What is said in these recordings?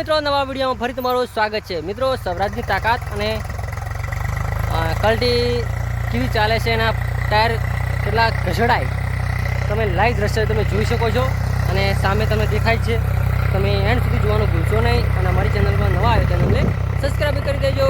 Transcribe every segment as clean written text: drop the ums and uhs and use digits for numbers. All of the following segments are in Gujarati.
મિત્રો નવા વિડીયોમાં ફરી તમારું સ્વાગત છે। મિત્રો સ્વરાજની તાકાત અને ક્વોલિટી કેવી ચાલે છે, એના ટાયર કેટલા ઘસડાય તમે લાઈવ દ્રશ્ય તમે જોઈ શકો છો અને સામે તમે દેખાય છે। તમે એન્ડ સુધી જોવાનું ભૂલશો નહીં અને અમારી ચેનલમાં નવા આવ્યો ચેનલને સબસ્ક્રાઈબ કરી દેજો।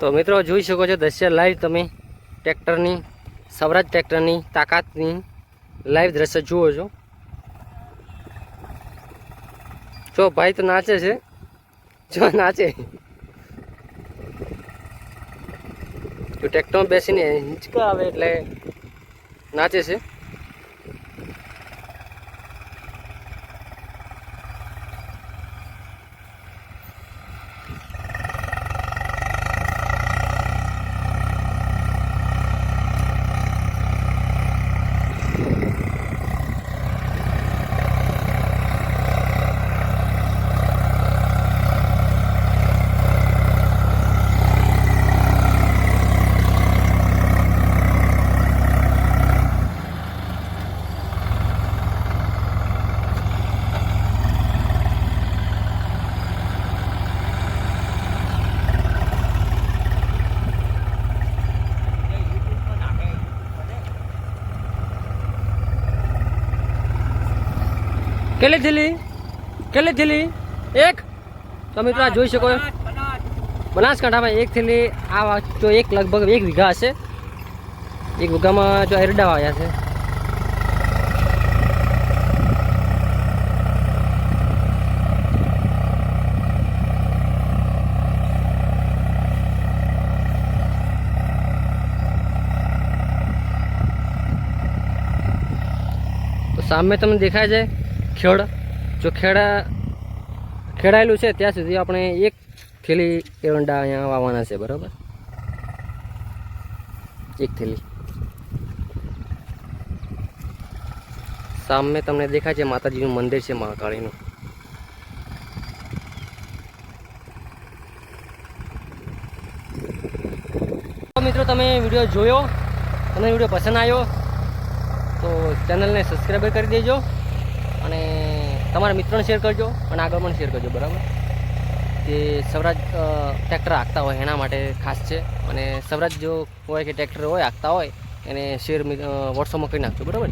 तो मित्रों જોઈ શકો છો દ્રશ્ય લાઈવ તમે ટ્રેક્ટરની સ્વરાજ ટ્રેક્ટરની તાકાતની લાઈવ દ્રશ્ય જુઓ છો। જો ભાઈ તો નાચે છે, જો નાચે જો ટ્રેક્ટરમાં બેસીને હિંચકા આવે એટલે નાચે છે। કેટલી થેલી એક તો મિત્રો જોઈ શકો બનાસકાંઠામાં એક થેલી આ જો એક લગભગ 1 વીઘા હશે। 1 વીઘામાં જો એરડા વાવ્યા છે। તો સામે તમને દેખાય છે ખેડ, જો ખેડાયેલું છે ત્યાં સુધી આપણે 1 થેલી એરંડા અહીંયા વાવવાના છે, બરાબર 1 થેલી। સામે તમને દેખાય છે માતાજીનું મંદિર છે મહાકાળીનું। મિત્રો તમે વિડીયો જોયો, તમને વિડીયો પસંદ આવ્યો તો ચેનલને સબસ્ક્રાઈબ કરી દેજો અને તમારા મિત્રોને શેર કરજો અને આગળ પણ શેર કરજો, બરાબર। તે સ્વરાજ ટ્રેક્ટર હાંકતા હોય એના માટે ખાસ છે. અને સ્વરાજ જો હોય કે ટ્રેક્ટર હોય હાંકતા હોય એને શેર વોટ્સઅપમાં કરી નાખજો, બરાબર.